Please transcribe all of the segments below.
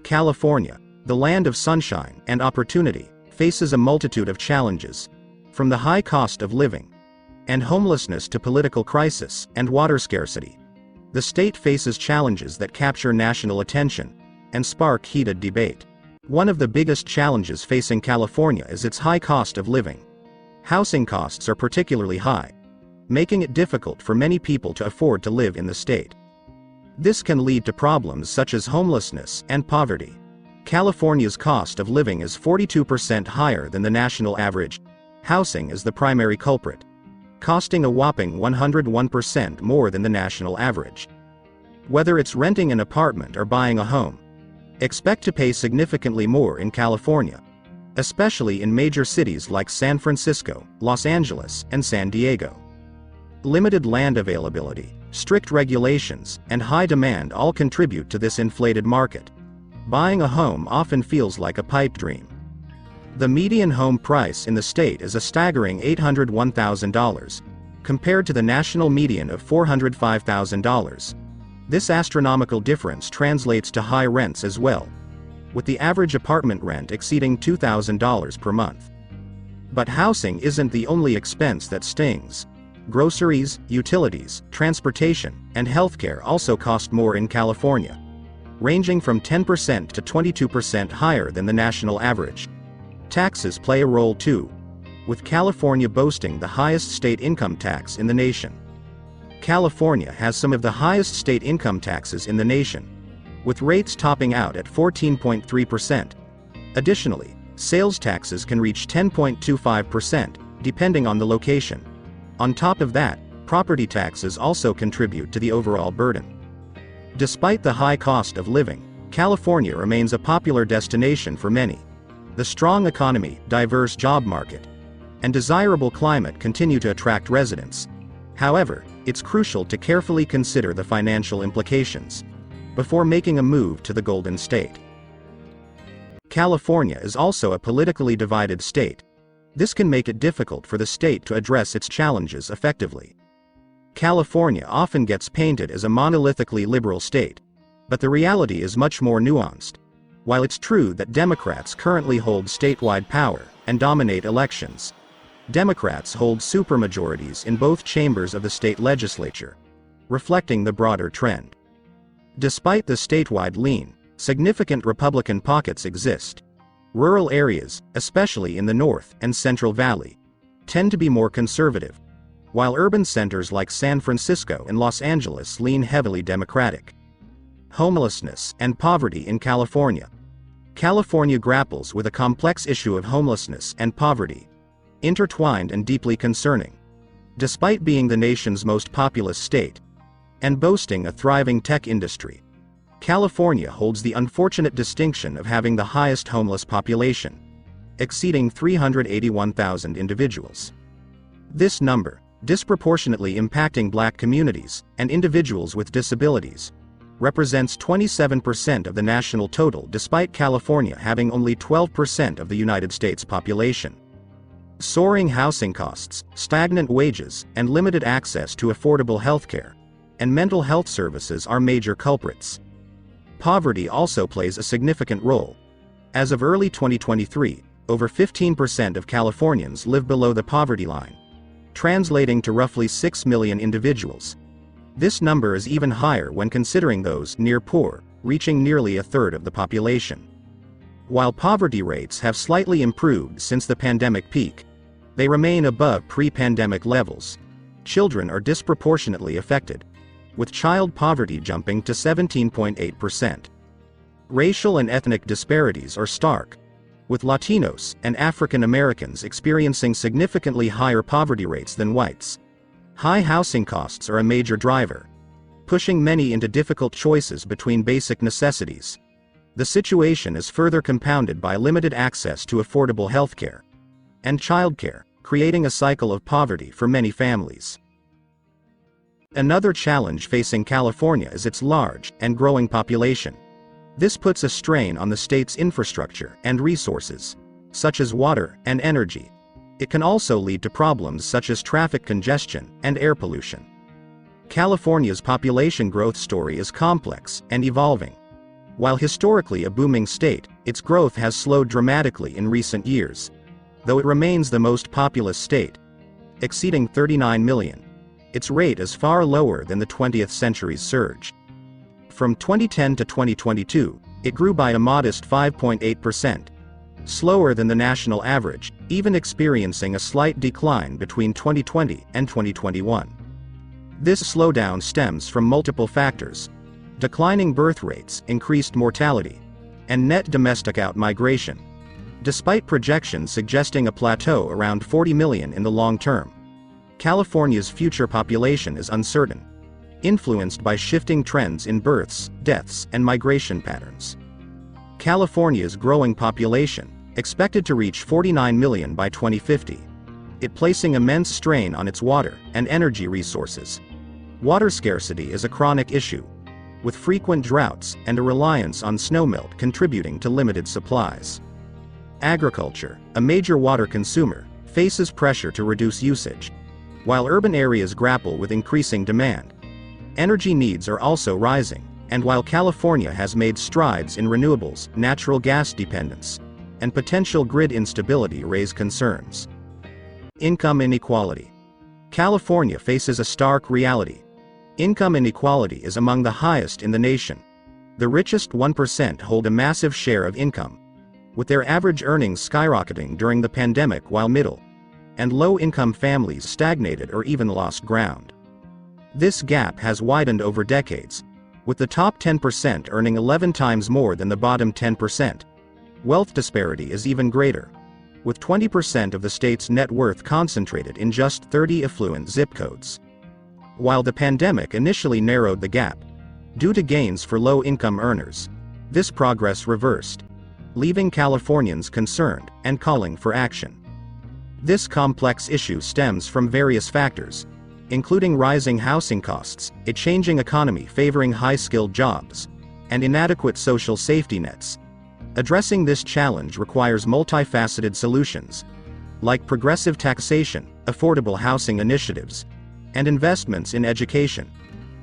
California, the land of sunshine and opportunity, faces a multitude of challenges, from the high cost of living and homelessness to political crisis and water scarcity. The state faces challenges that capture national attention and spark heated debate. One of the biggest challenges facing California is its high cost of living. Housing costs are particularly high, making it difficult for many people to afford to live in the state. This can lead to problems such as homelessness and poverty. California's cost of living is 42% higher than the national average. Housing is the primary culprit, costing a whopping 101% more than the national average. Whether it's renting an apartment or buying a home, expect to pay significantly more in California, especially in major cities like San Francisco, Los Angeles, and San Diego. Limited land availability, strict regulations, and high demand all contribute to this inflated market. Buying a home often feels like a pipe dream. The median home price in the state is a staggering $801,000, compared to the national median of $405,000. This astronomical difference translates to high rents as well, with the average apartment rent exceeding $2,000 per month. But housing isn't the only expense that stings. Groceries, utilities, transportation, and healthcare also cost more in California, ranging from 10% to 22% higher than the national average. Taxes play a role too, with California boasting the highest state income tax in the nation. California has some of the highest state income taxes in the nation, with rates topping out at 14.3%. Additionally, sales taxes can reach 10.25%, depending on the location. On top of that, property taxes also contribute to the overall burden. Despite the high cost of living, California remains a popular destination for many. The strong economy, diverse job market, and desirable climate continue to attract residents. However, it's crucial to carefully consider the financial implications before making a move to the Golden State. California is also a politically divided state. This can make it difficult for the state to address its challenges effectively. California often gets painted as a monolithically liberal state, but the reality is much more nuanced. While it's true that Democrats currently hold statewide power and dominate elections, Democrats hold supermajorities in both chambers of the state legislature, reflecting the broader trend. Despite the statewide lean, significant Republican pockets exist. Rural areas, especially in the North and Central Valley, tend to be more conservative, while urban centers like San Francisco and Los Angeles lean heavily Democratic. Homelessness and poverty in California. California grapples with a complex issue of homelessness and poverty, intertwined and deeply concerning. Despite being the nation's most populous state and boasting a thriving tech industry, California holds the unfortunate distinction of having the highest homeless population, exceeding 381,000 individuals. This number, disproportionately impacting Black communities and individuals with disabilities, represents 27% of the national total, despite California having only 12% of the United States population. Soaring housing costs, stagnant wages, and limited access to affordable healthcare and mental health services are major culprits. Poverty also plays a significant role. As of early 2023, over 15% of Californians live below the poverty line, translating to roughly 6 million individuals. This number is even higher when considering those near poor, reaching nearly a third of the population. While poverty rates have slightly improved since the pandemic peak, they remain above pre-pandemic levels. Children are disproportionately affected, with child poverty jumping to 17.8%. Racial and ethnic disparities are stark, with Latinos and African Americans experiencing significantly higher poverty rates than whites. High housing costs are a major driver, pushing many into difficult choices between basic necessities. The situation is further compounded by limited access to affordable healthcare and childcare, creating a cycle of poverty for many families. Another challenge facing California is its large and growing population. This puts a strain on the state's infrastructure and resources, such as water and energy. It can also lead to problems such as traffic congestion and air pollution. California's population growth story is complex and evolving. While historically a booming state, its growth has slowed dramatically in recent years. Though it remains the most populous state, exceeding 39 million, its rate is far lower than the 20th century's surge. From 2010 to 2022, it grew by a modest 5.8%, slower than the national average, even experiencing a slight decline between 2020 and 2021. This slowdown stems from multiple factors: declining birth rates, increased mortality, and net domestic outmigration, despite projections suggesting a plateau around 40 million in the long term. California's future population is uncertain, influenced by shifting trends in births, deaths, and migration patterns. California's growing population, expected to reach 49 million by 2050, it placing immense strain on its water and energy resources. Water scarcity is a chronic issue, with frequent droughts and a reliance on snowmelt contributing to limited supplies. Agriculture, a major water consumer, faces pressure to reduce usage, while urban areas grapple with increasing demand. Energy needs are also rising, and while California has made strides in renewables, natural gas dependence and potential grid instability raise concerns. Income inequality. California faces a stark reality. Income inequality is among the highest in the nation. The richest 1% hold a massive share of income, with their average earnings skyrocketing during the pandemic, while middle and low-income families stagnated or even lost ground. This gap has widened over decades, with the top 10% earning 11 times more than the bottom 10%. Wealth disparity is even greater, with 20% of the state's net worth concentrated in just 30 affluent zip codes. While the pandemic initially narrowed the gap, due to gains for low-income earners, this progress reversed, leaving Californians concerned and calling for action. This complex issue stems from various factors, including rising housing costs, a changing economy favoring high-skilled jobs, and inadequate social safety nets. Addressing this challenge requires multifaceted solutions, like progressive taxation, affordable housing initiatives, and investments in education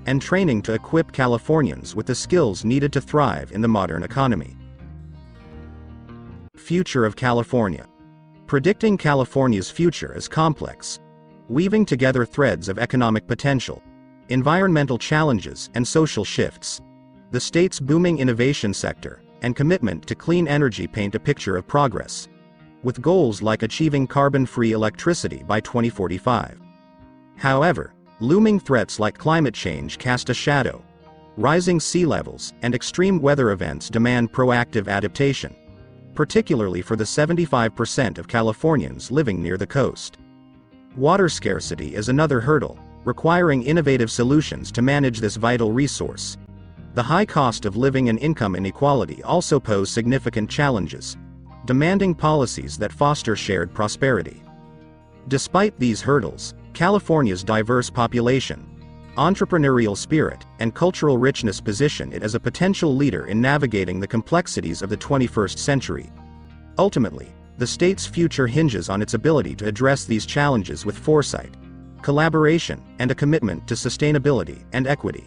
and training to equip Californians with the skills needed to thrive in the modern economy. Future of California. Predicting California's future is complex, weaving together threads of economic potential, environmental challenges, and social shifts. The state's booming innovation sector and commitment to clean energy paint a picture of progress, with goals like achieving carbon-free electricity by 2045. However, looming threats like climate change cast a shadow. Rising sea levels and extreme weather events demand proactive adaptation, particularly for the 75% of Californians living near the coast. Water scarcity is another hurdle, requiring innovative solutions to manage this vital resource. The high cost of living and income inequality also pose significant challenges, demanding policies that foster shared prosperity. Despite these hurdles, California's diverse population, entrepreneurial spirit, and cultural richness position it as a potential leader in navigating the complexities of the 21st century. Ultimately, the state's future hinges on its ability to address these challenges with foresight, collaboration, and a commitment to sustainability and equity.